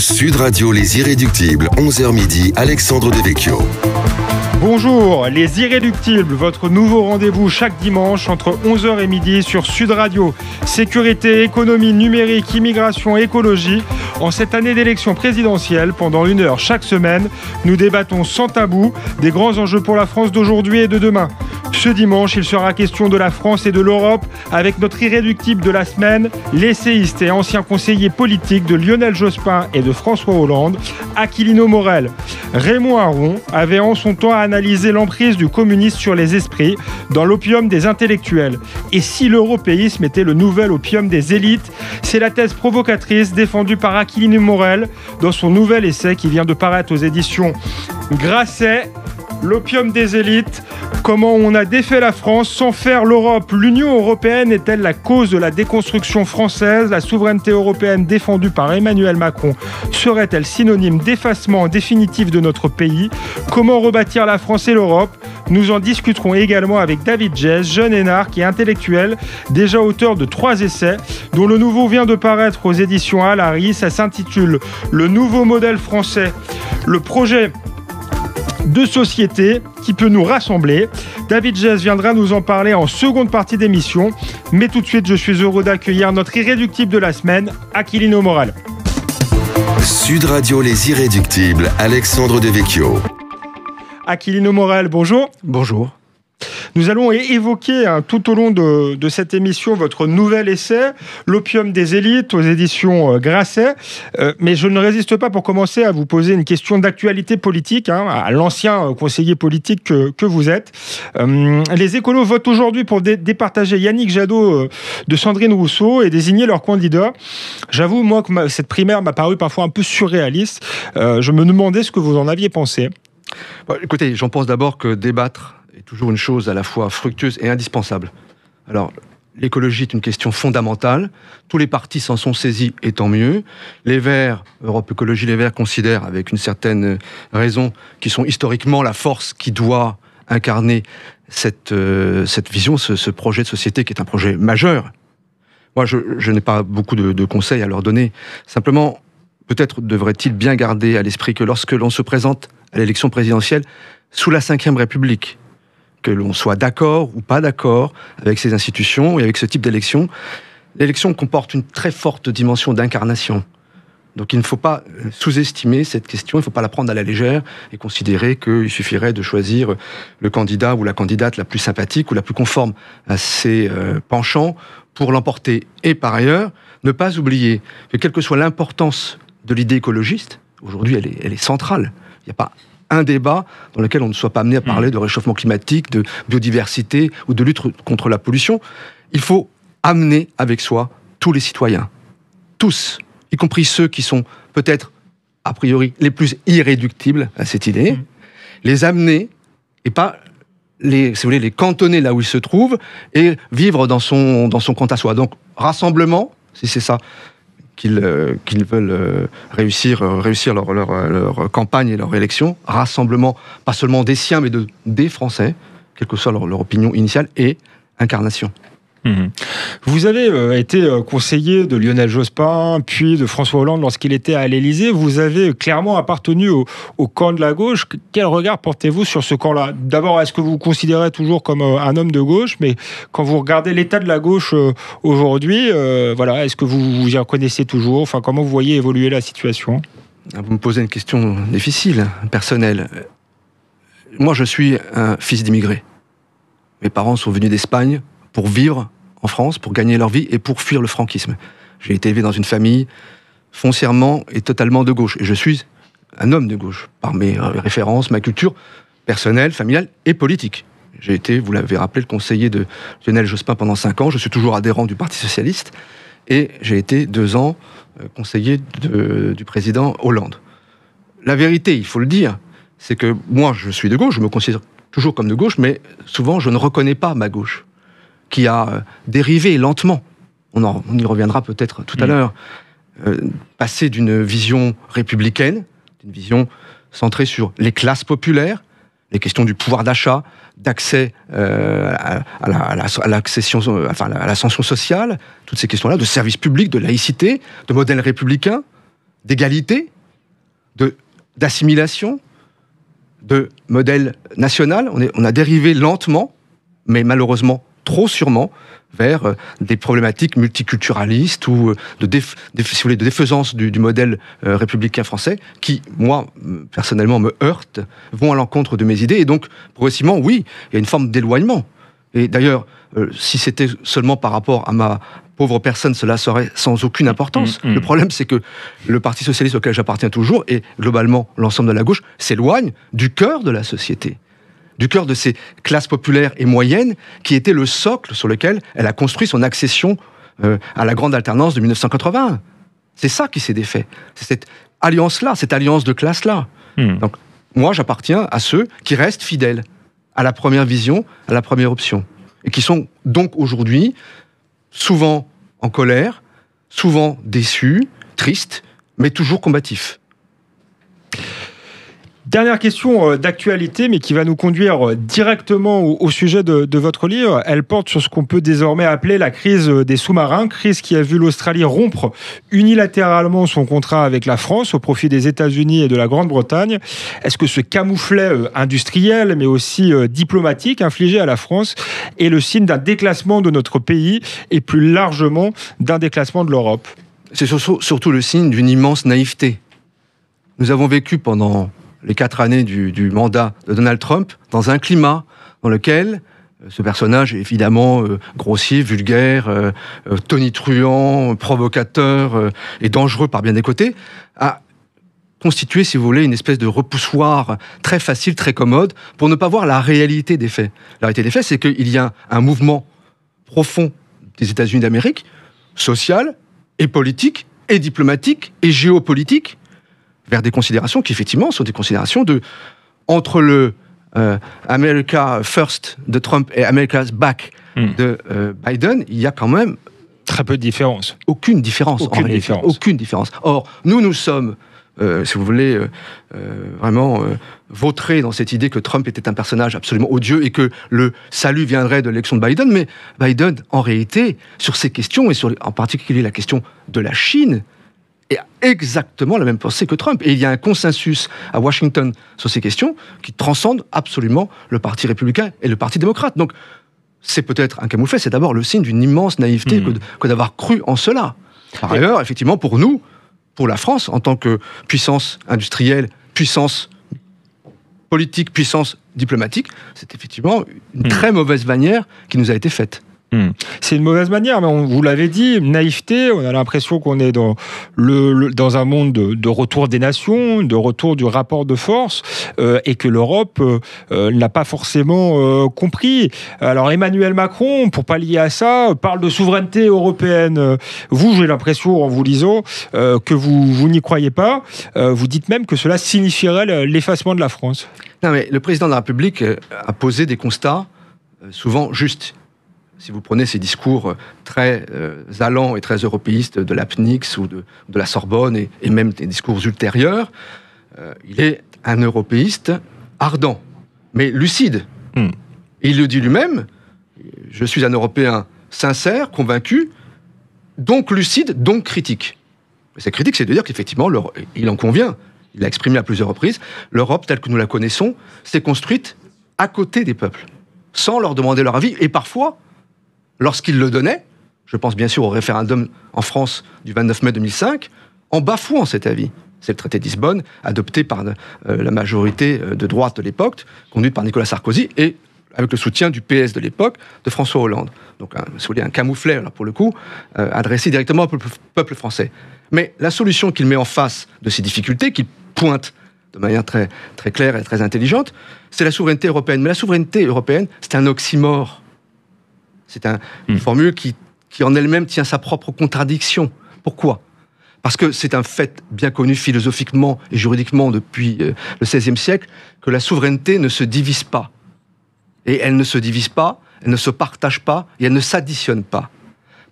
Sud Radio Les Irréductibles, 11h midi, Alexandre Devecchio. Bonjour, Les Irréductibles, votre nouveau rendez-vous chaque dimanche entre 11h et midi sur Sud Radio. Sécurité, économie, numérique, immigration, écologie. En cette année d'élection présidentielle, pendant 1 heure chaque semaine, nous débattons sans tabou des grands enjeux pour la France d'aujourd'hui et de demain. Ce dimanche, il sera question de la France et de l'Europe avec notre irréductible de la semaine, l'essayiste et ancien conseiller politique de Lionel Jospin et de François Hollande, Aquilino Morel. Raymond Aron avait en son temps analysé l'emprise du communisme sur les esprits dans l'opium des intellectuels. Et si l'européisme était le nouvel opium des élites, c'est la thèse provocatrice défendue par Aquilino Morel dans son nouvel essai qui vient de paraître aux éditions Grasset, L'opium des élites, comment on a défait la France sans faire l'Europe. L'Union européenne est-elle la cause de la déconstruction française? La souveraineté européenne défendue par Emmanuel Macron serait-elle synonyme d'effacement définitif de notre pays? Comment rebâtir la France et l'Europe? Nous en discuterons également avec David Jess, jeune énarque et intellectuel, déjà auteur de 3 essais, dont le nouveau vient de paraître aux éditions Alary. Ça s'intitule « Le nouveau modèle français ». Le projet de société qui peut nous rassembler. David Jess viendra nous en parler en seconde partie d'émission. Mais tout de suite, je suis heureux d'accueillir notre irréductible de la semaine, Aquilino Morel. Sud Radio Les Irréductibles, Alexandre Devecchio. Aquilino Morel, bonjour. Bonjour. Nous allons évoquer tout au long de cette émission votre nouvel essai, L'opium des élites, aux éditions Grasset. Mais je ne résiste pas pour commencer à vous poser une question d'actualité politique, à l'ancien conseiller politique que vous êtes. Les écolos votent aujourd'hui pour départager Yannick Jadot de Sandrine Rousseau et désigner leur candidat. J'avoue, moi, que cette primaire m'a paru parfois un peu surréaliste. Je me demandais ce que vous en aviez pensé. Bon, écoutez, j'en pense d'abord que débattre est toujours une chose à la fois fructueuse et indispensable. Alors, l'écologie est une question fondamentale. Tous les partis s'en sont saisis, et tant mieux. Les Verts, Europe Écologie Les Verts, considèrent avec une certaine raison qu'ils sont historiquement la force qui doit incarner cette vision, ce projet de société qui est un projet majeur. Moi, je n'ai pas beaucoup de conseils à leur donner. Simplement, peut-être devrait-il bien garder à l'esprit que lorsque l'on se présente à l'élection présidentielle sous la Ve République, que l'on soit d'accord ou pas d'accord avec ces institutions et avec ce type d'élection, l'élection comporte une très forte dimension d'incarnation. Donc il ne faut pas sous-estimer cette question, il ne faut pas la prendre à la légère et considérer qu'il suffirait de choisir le candidat ou la candidate la plus sympathique ou la plus conforme à ses penchants pour l'emporter. Et par ailleurs, ne pas oublier que quelle que soit l'importance de l'idée écologiste, aujourd'hui elle est centrale. Il n'y a pas un débat dans lequel on ne soit pas amené à parler de réchauffement climatique, de biodiversité ou de lutte contre la pollution. Il faut amener avec soi tous les citoyens, tous, y compris ceux qui sont peut-être, a priori, les plus irréductibles à cette idée, les amener et pas les cantonner là où ils se trouvent et vivre dans son compte à soi. Donc, rassemblement, si c'est ça qu'ils veulent réussir leur campagne et leur élection, rassemblement, pas seulement des siens, mais des Français, quelle que soit leur opinion initiale, et incarnation. Vous avez été conseiller de Lionel Jospin, puis de François Hollande lorsqu'il était à l'Élysée. Vous avez clairement appartenu au camp de la gauche. Quel regard portez-vous sur ce camp-là? D'abord, est-ce que vous vous considérez toujours comme un homme de gauche? Mais quand vous regardez l'état de la gauche aujourd'hui, est-ce que vous y reconnaissez toujours? Enfin, comment vous voyez évoluer la situation? Vous me posez une question difficile, personnelle. Moi, je suis un fils d'immigrés. Mes parents sont venus d'Espagne pour vivre en France, pour gagner leur vie et pour fuir le franquisme. J'ai été élevé dans une famille foncièrement et totalement de gauche. Et je suis un homme de gauche, par mes références, ma culture personnelle, familiale et politique. J'ai été, vous l'avez rappelé, le conseiller de Lionel Jospin pendant 5 ans. Je suis toujours adhérent du Parti Socialiste. Et j'ai été 2 ans conseiller du président Hollande. La vérité, il faut le dire, c'est que moi, je suis de gauche, je me considère toujours comme de gauche, mais souvent, je ne reconnais pas ma gauche, qui a dérivé lentement. On y reviendra peut-être tout à l'heure. Passer d'une vision républicaine, d'une vision centrée sur les classes populaires, les questions du pouvoir d'achat, d'accès à l'ascension sociale, toutes ces questions-là, de services publics, de laïcité, de modèle républicain, d'égalité, d'assimilation, de modèle national. On a dérivé lentement, mais malheureusement trop sûrement, vers des problématiques multiculturalistes ou de défaisance du modèle républicain français qui, moi, personnellement, me heurtent, vont à l'encontre de mes idées. Et donc, progressivement, oui, il y a une forme d'éloignement. Et d'ailleurs, si c'était seulement par rapport à ma pauvre personne, cela serait sans aucune importance. Le problème, c'est que le Parti socialiste auquel j'appartiens toujours, et globalement l'ensemble de la gauche, s'éloigne du cœur de la société, du cœur de ces classes populaires et moyennes qui étaient le socle sur lequel elle a construit son accession à la grande alternance de 1981. C'est ça qui s'est défait. C'est cette alliance-là, cette alliance de classe-là. Donc, moi, j'appartiens à ceux qui restent fidèles à la première vision, à la première option. Et qui sont donc aujourd'hui souvent en colère, souvent déçus, tristes, mais toujours combatifs. Dernière question d'actualité, mais qui va nous conduire directement au sujet de votre livre. Elle porte sur ce qu'on peut désormais appeler la crise des sous-marins, crise qui a vu l'Australie rompre unilatéralement son contrat avec la France au profit des États-Unis et de la Grande-Bretagne. Est-ce que ce camouflet industriel, mais aussi diplomatique, infligé à la France, est le signe d'un déclassement de notre pays et plus largement d'un déclassement de l'Europe ? C'est surtout le signe d'une immense naïveté. Nous avons vécu pendant les 4 années du mandat de Donald Trump, dans un climat dans lequel ce personnage est évidemment grossier, vulgaire, tonitruant, provocateur et dangereux par bien des côtés, a constitué, si vous voulez, une espèce de repoussoir très facile, très commode, pour ne pas voir la réalité des faits. La réalité des faits, c'est qu'il y a un mouvement profond des États-Unis d'Amérique, social et politique et diplomatique et géopolitique, vers des considérations qui, effectivement, sont des considérations entre le America First de Trump et America's Back de Biden, il y a quand même très peu de différence. Aucune différence. Aucune différence. Or, nous sommes, si vous voulez, vraiment vautrés dans cette idée que Trump était un personnage absolument odieux et que le salut viendrait de l'élection de Biden. Mais Biden, en réalité, sur ces questions, et en particulier la question de la Chine, a exactement la même pensée que Trump. Et il y a un consensus à Washington sur ces questions qui transcende absolument le Parti républicain et le Parti démocrate. Donc, c'est peut-être un camouflet, c'est d'abord le signe d'une immense naïveté que d'avoir cru en cela. Par ailleurs, effectivement, pour nous, pour la France, en tant que puissance industrielle, puissance politique, puissance diplomatique, c'est effectivement une très mauvaise manière qui nous a été faite. C'est une mauvaise manière, mais vous l'avez dit, naïveté, on a l'impression qu'on est dans un monde de retour des nations, de retour du rapport de force, et que l'Europe n'a pas forcément compris. Alors Emmanuel Macron, pour pallier à ça, parle de souveraineté européenne. Vous, j'ai l'impression, en vous lisant, que vous n'y croyez pas. Vous dites même que cela signifierait l'effacement de la France. Non, mais le président de la République a posé des constats souvent justes. Si vous prenez ces discours très allants et très européistes de la PNIX ou de la Sorbonne et même des discours ultérieurs, il est un européiste ardent, mais lucide. Et il le dit lui-même, je suis un Européen sincère, convaincu, donc lucide, donc critique. Cette critique, c'est de dire qu'effectivement, il en convient, il l'a exprimé à plusieurs reprises, l'Europe telle que nous la connaissons s'est construite à côté des peuples, sans leur demander leur avis, et parfois, lorsqu'il le donnait, je pense bien sûr au référendum en France du 29 mai 2005, en bafouant cet avis. C'est le traité de Lisbonne, adopté par la majorité de droite de l'époque, conduite par Nicolas Sarkozy, et avec le soutien du PS de l'époque, de François Hollande. Donc, si vous voulez, un camouflet, là, pour le coup, adressé directement au peuple français. Mais la solution qu'il met en face de ces difficultés, qu'il pointe de manière très, très claire et très intelligente, c'est la souveraineté européenne. Mais la souveraineté européenne, c'est un oxymore. C'est une formule qui en elle-même tient sa propre contradiction. Pourquoi ? Parce que c'est un fait bien connu philosophiquement et juridiquement depuis le XVIe siècle que la souveraineté ne se divise pas. Et elle ne se divise pas, elle ne se partage pas et elle ne s'additionne pas.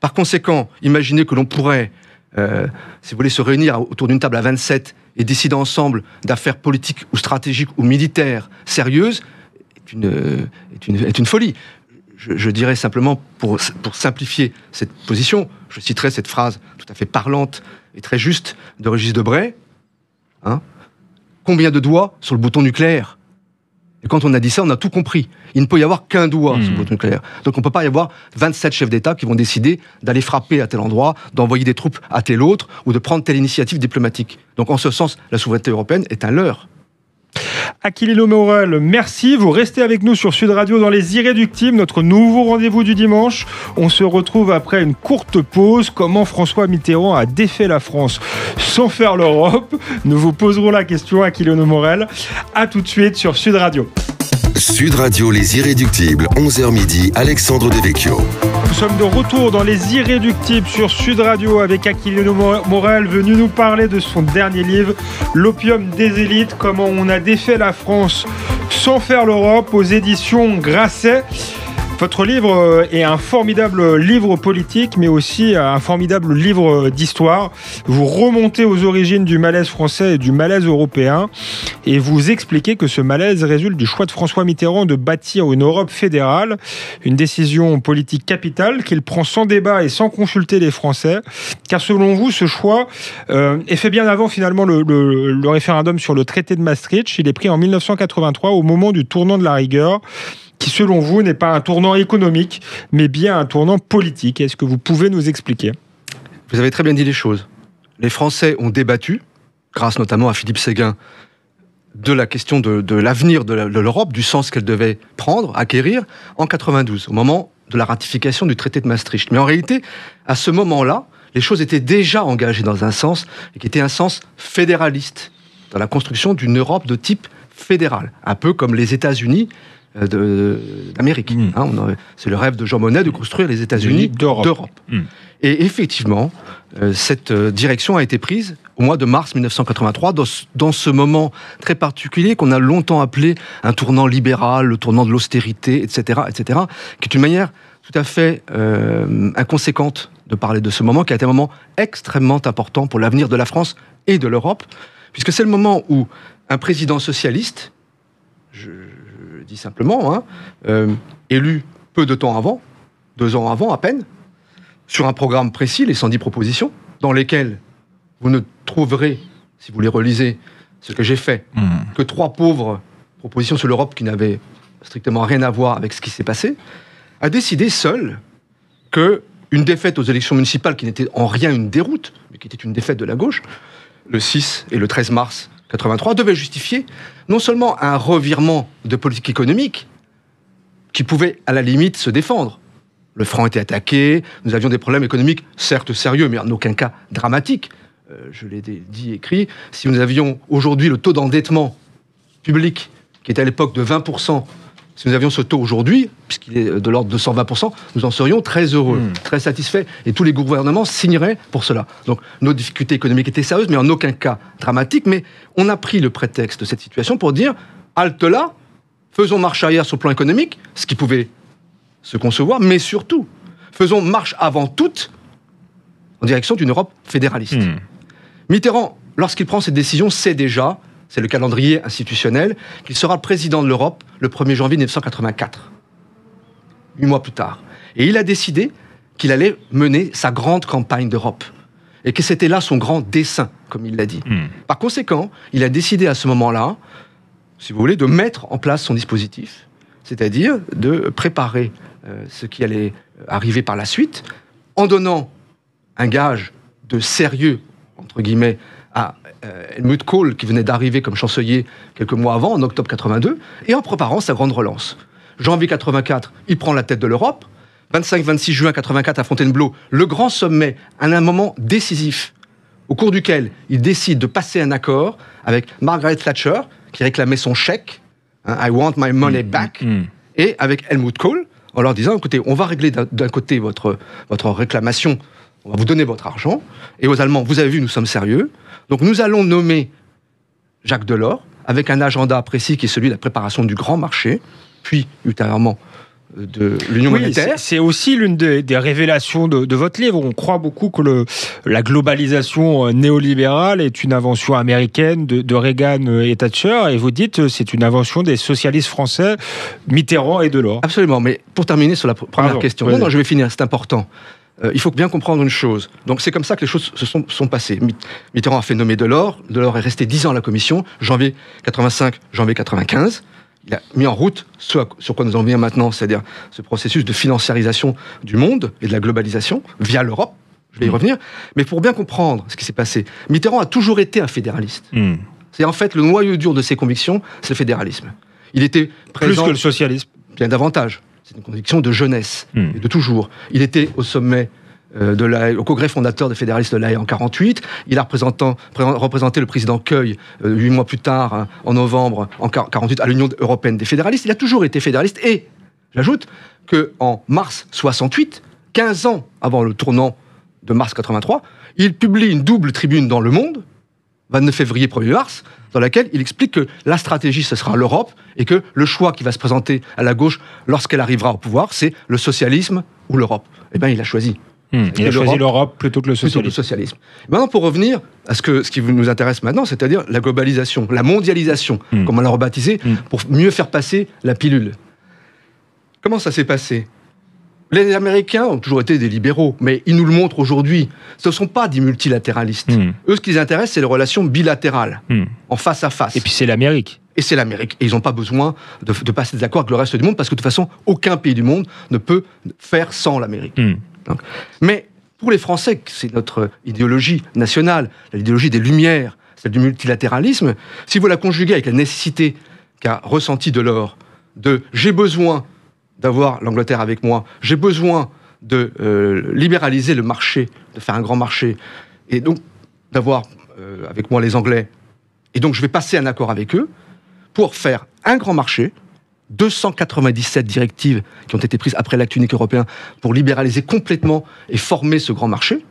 Par conséquent, imaginez que l'on pourrait, si vous voulez, se réunir autour d'une table à 27 et décider ensemble d'affaires politiques ou stratégiques ou militaires sérieuses est une folie. je dirais simplement, pour simplifier cette position, je citerai cette phrase tout à fait parlante et très juste de Régis Debray. Combien de doigts sur le bouton nucléaire ? Et quand on a dit ça, on a tout compris. Il ne peut y avoir qu'un doigt sur le bouton nucléaire. Donc on ne peut pas y avoir 27 chefs d'État qui vont décider d'aller frapper à tel endroit, d'envoyer des troupes à tel autre, ou de prendre telle initiative diplomatique. Donc en ce sens, la souveraineté européenne est un leurre. Aquilino Morel, merci. Vous restez avec nous sur Sud Radio dans Les Irréductibles, notre nouveau rendez-vous du dimanche. On se retrouve après une courte pause. Comment François Mitterrand a défait la France sans faire l'Europe ? Nous vous poserons la question, Aquilino Morel. A tout de suite sur Sud Radio. Sud Radio, Les Irréductibles, 11h midi, Alexandre Devecchio. Nous sommes de retour dans Les Irréductibles sur Sud Radio avec Aquilino Morel, venu nous parler de son dernier livre, L'opium des élites, comment on a défait la France sans faire l'Europe, aux éditions Grasset. Votre livre est un formidable livre politique, mais aussi un formidable livre d'histoire. Vous remontez aux origines du malaise français et du malaise européen, et vous expliquez que ce malaise résulte du choix de François Mitterrand de bâtir une Europe fédérale, une décision politique capitale qu'il prend sans débat et sans consulter les Français. Car selon vous, ce choix est fait bien avant finalement le référendum sur le traité de Maastricht. Il est pris en 1983 au moment du tournant de la rigueur, qui, selon vous, n'est pas un tournant économique, mais bien un tournant politique. Est-ce que vous pouvez nous expliquer ? Vous avez très bien dit les choses. Les Français ont débattu, grâce notamment à Philippe Séguin, de la question de l'avenir de l'Europe, du sens qu'elle devait prendre, acquérir, en 92, au moment de la ratification du traité de Maastricht. Mais en réalité, à ce moment-là, les choses étaient déjà engagées dans un sens, et qui était un sens fédéraliste, dans la construction d'une Europe de type fédéral, un peu comme les États-Unis d'Amérique. C'est le rêve de Jean Monnet de construire les États-Unis d'Europe. Et effectivement, cette direction a été prise au mois de mars 1983, dans ce moment très particulier qu'on a longtemps appelé un tournant libéral, le tournant de l'austérité, etc., qui est une manière tout à fait inconséquente de parler de ce moment, qui a été un moment extrêmement important pour l'avenir de la France et de l'Europe, puisque c'est le moment où un président socialiste, je dis simplement, élu peu de temps avant, 2 ans avant à peine, sur un programme précis, les 110 propositions, dans lesquelles vous ne trouverez, si vous les relisez, ce que j'ai fait, que 3 pauvres propositions sur l'Europe qui n'avaient strictement rien à voir avec ce qui s'est passé, a décidé seul qu'une défaite aux élections municipales, qui n'était en rien une déroute, mais qui était une défaite de la gauche, le 6 et le 13 mars 83, devait justifier non seulement un revirement de politique économique qui pouvait à la limite se défendre. Le franc était attaqué, nous avions des problèmes économiques certes sérieux, mais en aucun cas dramatiques. Je l'ai dit, écrit, si nous avions aujourd'hui le taux d'endettement public qui était à l'époque de 20%, si nous avions ce taux aujourd'hui, puisqu'il est de l'ordre de 120%, nous en serions très heureux, très satisfaits, et tous les gouvernements signeraient pour cela. Donc nos difficultés économiques étaient sérieuses, mais en aucun cas dramatiques, mais on a pris le prétexte de cette situation pour dire « halte là, faisons marche arrière sur le plan économique », ce qui pouvait se concevoir, mais surtout, faisons marche avant toute en direction d'une Europe fédéraliste. Mitterrand, lorsqu'il prend cette décision, sait déjà, c'est le calendrier institutionnel, qu'il sera le président de l'Europe le 1er janvier 1984, 8 mois plus tard. Et il a décidé qu'il allait mener sa grande campagne d'Europe, et que c'était là son grand dessein, comme il l'a dit. Par conséquent, il a décidé à ce moment-là, si vous voulez, de mettre en place son dispositif, c'est-à-dire de préparer ce qui allait arriver par la suite, en donnant un gage de sérieux, entre guillemets, à Helmut Kohl, qui venait d'arriver comme chancelier quelques mois avant, en octobre 82, et en préparant sa grande relance. Janvier 84, il prend la tête de l'Europe. 25-26 juin 84 à Fontainebleau, le grand sommet, un moment décisif, au cours duquel il décide de passer un accord avec Margaret Thatcher, qui réclamait son chèque, I want my money back, et avec Helmut Kohl, en leur disant, écoutez, on va régler d'un côté votre réclamation, on va vous donner votre argent, et aux Allemands, vous avez vu, nous sommes sérieux, donc nous allons nommer Jacques Delors, avec un agenda précis qui est celui de la préparation du grand marché, puis ultérieurement de l'Union monétaire. C'est aussi l'une des révélations de votre livre. On croit beaucoup que la globalisation néolibérale est une invention américaine de Reagan et Thatcher, et vous dites que c'est une invention des socialistes français, Mitterrand et Delors. Absolument, mais pour terminer sur la première question, non, je vais finir, c'est important. Il faut bien comprendre une chose. Donc c'est comme ça que les choses se sont passées. Mitterrand a fait nommer Delors. Delors est resté 10 ans à la Commission, janvier 85, janvier 95. Il a mis en route ce sur quoi nous en venons maintenant, c'est-à-dire ce processus de financiarisation du monde et de la globalisation via l'Europe. Je vais y revenir. Mais pour bien comprendre ce qui s'est passé, Mitterrand a toujours été un fédéraliste. C'est en fait le noyau dur de ses convictions, c'est le fédéralisme. Il était présent... Plus que le socialisme. Bien davantage. C'est une conviction de jeunesse, et de toujours. Il était au sommet au congrès fondateur des fédéralistes de l'A Haye en 1948. Il a représenté le président Queuille 8 mois plus tard, en novembre en 1948, à l'Union européenne des fédéralistes. Il a toujours été fédéraliste. Et j'ajoute qu'en mars 1968, 15 ans avant le tournant de mars 1983, il publie une double tribune dans Le Monde, 29 février, 1er mars, dans laquelle il explique que la stratégie, ce sera l'Europe, et que le choix qui va se présenter à la gauche lorsqu'elle arrivera au pouvoir, c'est le socialisme ou l'Europe. Eh bien, il a choisi. Il a choisi l'Europe plutôt que le socialisme. Maintenant, pour revenir à ce qui nous intéresse maintenant, c'est-à-dire la globalisation, la mondialisation, comme on l'a rebaptisé, pour mieux faire passer la pilule. Comment ça s'est passé ? Les Américains ont toujours été des libéraux, mais ils nous le montrent aujourd'hui. Ce ne sont pas des multilatéralistes. Eux, ce qui les intéresse, c'est les relations bilatérales, en face à face. Et puis c'est l'Amérique. Et c'est l'Amérique. Et ils n'ont pas besoin de passer des accords avec le reste du monde, parce que de toute façon, aucun pays du monde ne peut faire sans l'Amérique. Mais pour les Français, c'est notre idéologie nationale, l'idéologie des Lumières, celle du multilatéralisme. Si vous la conjuguez avec la nécessité qu'a ressenti Delors de « j'ai besoin d'avoir l'Angleterre avec moi, j'ai besoin de libéraliser le marché, de faire un grand marché, et donc d'avoir avec moi les Anglais, et donc je vais passer un accord avec eux pour faire un grand marché, 297 directives qui ont été prises après l'acte unique européen pour libéraliser complètement et former ce grand marché.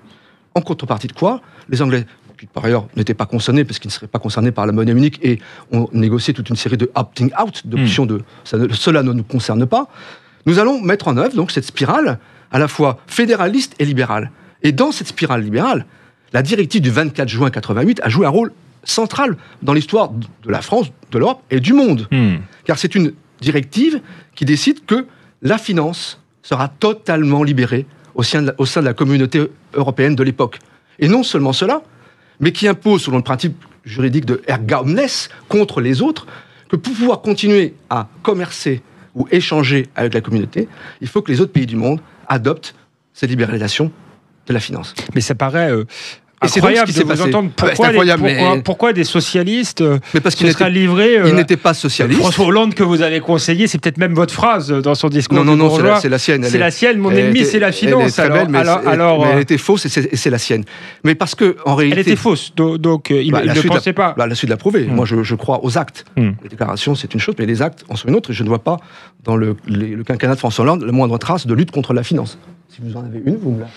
En contrepartie de quoi, les Anglais, qui par ailleurs n'étaient pas concernés parce qu'ils ne seraient pas concernés par la monnaie unique et ont négocié toute une série de opting out, d'options de cela ne nous concerne pas, nous allons mettre en œuvre donc cette spirale à la fois fédéraliste et libérale. Et dans cette spirale libérale, la directive du 24 juin 1988 a joué un rôle central dans l'histoire de la France, de l'Europe et du monde. Car c'est une directive qui décide que la finance sera totalement libérée au sein de la communauté européenne de l'époque. Et non seulement cela, mais qui impose, selon le principe juridique de erga omnes, contre les autres, que pour pouvoir continuer à commercer ou échanger avec la communauté, il faut que les autres pays du monde adoptent cette libéralisation de la finance. Mais ça paraît... Et c'est incroyable de vous entendre. Pourquoi des socialistes se seraient livrés... Il n'était pas socialiste. François Hollande que vous avez conseillé, c'est peut-être même votre phrase dans son discours. Non, c'est la sienne. C'est la sienne, mon ennemi, c'est la finance. Elle est très belle, mais elle était fausse et c'est la sienne. Mais parce que, en réalité... Elle était fausse, donc il ne pensait pas. La suite l'a prouvé. Moi, je crois aux actes. Les déclarations, c'est une chose, mais les actes en sont une autre. Et je ne vois pas, dans le quinquennat de François Hollande, la moindre trace de lutte contre la finance. Si vous en avez une, vous me la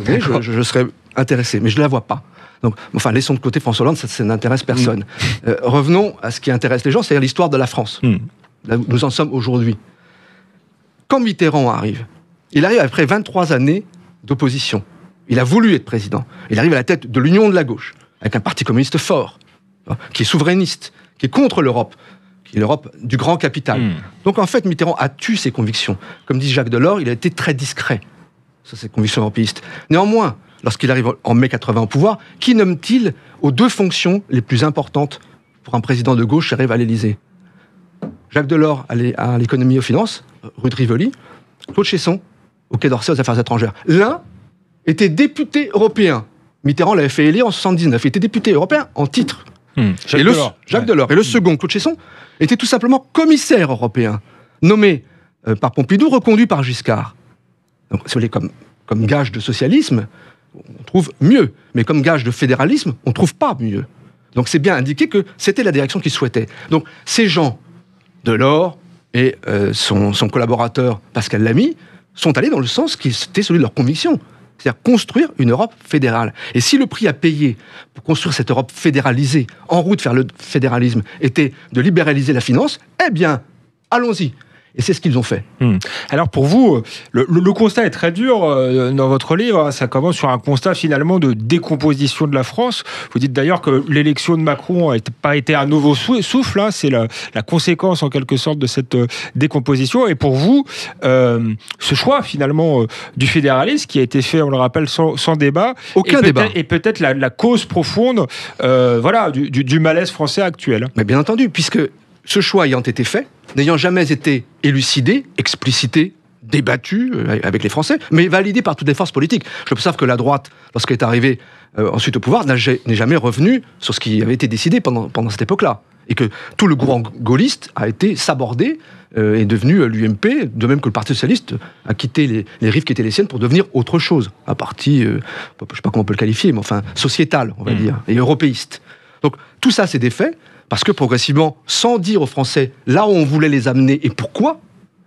donnez, je serais intéressé. Mais je ne la vois pas. Donc, enfin, laissons de côté François Hollande, ça n'intéresse personne. Revenons à ce qui intéresse les gens, c'est-à-dire l'histoire de la France. Là, nous en sommes aujourd'hui. Quand Mitterrand arrive, il arrive après 23 années d'opposition. Il a voulu être président. Il arrive à la tête de l'Union de la gauche, avec un parti communiste fort, qui est souverainiste, qui est contre l'Europe, qui est l'Europe du grand capital. Donc en fait, Mitterrand a tué ses convictions. Comme dit Jacques Delors, il a été très discret sur ses convictions européistes. Néanmoins, lorsqu'il arrive en mai 80 au pouvoir, qui nomme-t-il aux deux fonctions les plus importantes pour un président de gauche qui arrive à l'Élysée ? Jacques Delors à l'économie et aux finances, rue de Rivoli, Claude Chesson au Quai d'Orsay aux affaires étrangères. L'un était député européen. Mitterrand l'avait fait élire en 79. Il était député européen en titre. Jacques Delors. Et le second, Claude Chesson, était tout simplement commissaire européen, nommé par Pompidou, reconduit par Giscard. Donc, si vous voulez, comme gage de socialisme, on trouve mieux. Mais comme gage de fédéralisme, on ne trouve pas mieux. Donc c'est bien indiqué que c'était la direction qu'ils souhaitaient. Donc ces gens, Delors et son collaborateur Pascal Lamy, sont allés dans le sens qui était celui de leur conviction. C'est-à-dire construire une Europe fédérale. Et si le prix à payer pour construire cette Europe fédéralisée, en route vers le fédéralisme, était de libéraliser la finance, eh bien, allons-y. Et c'est ce qu'ils ont fait. Alors pour vous, le constat est très dur dans votre livre. Ça commence sur un constat finalement de décomposition de la France. Vous dites d'ailleurs que l'élection de Macron n'a pas été un nouveau souffle. Hein. C'est la conséquence en quelque sorte de cette décomposition. Et pour vous, ce choix finalement du fédéralisme qui a été fait, on le rappelle, sans débat. Aucun débat. Et peut-être la cause profonde du malaise français actuel. Mais bien entendu, puisque ce choix ayant été fait, n'ayant jamais été élucidé, explicité, débattu avec les Français, mais validé par toutes les forces politiques. J'observe que la droite, lorsqu'elle est arrivée ensuite au pouvoir, n'est jamais revenue sur ce qui avait été décidé pendant cette époque-là. Et que tout le courant gaulliste a été sabordé, est devenu l'UMP, de même que le Parti socialiste a quitté les rives qui étaient les siennes pour devenir autre chose, un parti, je ne sais pas comment on peut le qualifier, mais enfin sociétal, on va dire, et européiste. Donc tout ça, c'est des faits, parce que progressivement, sans dire aux Français là où on voulait les amener et pourquoi,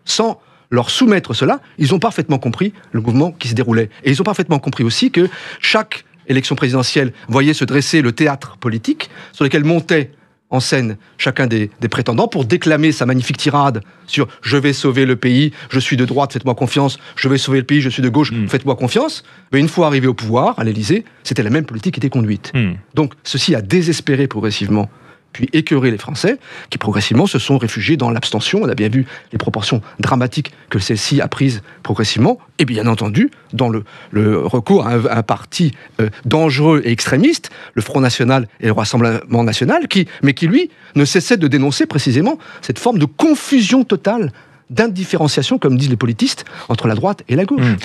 sans leur soumettre cela, ils ont parfaitement compris le mouvement qui se déroulait. Et ils ont parfaitement compris aussi que chaque élection présidentielle voyait se dresser le théâtre politique sur lequel montait en scène chacun des prétendants pour déclamer sa magnifique tirade sur « je vais sauver le pays, je suis de droite, faites-moi confiance, je vais sauver le pays, je suis de gauche, faites-moi confiance ». Mais une fois arrivé au pouvoir, à l'Élysée, c'était la même politique qui était conduite. Donc ceci a désespéré progressivement, puis écœuré les Français, qui progressivement se sont réfugiés dans l'abstention. On a bien vu les proportions dramatiques que celle-ci a prises progressivement, et bien entendu, dans le recours à un parti dangereux et extrémiste, le Front National et le Rassemblement National, mais qui, lui, ne cessait de dénoncer précisément cette forme de confusion totale, d'indifférenciation, comme disent les politistes, entre la droite et la gauche.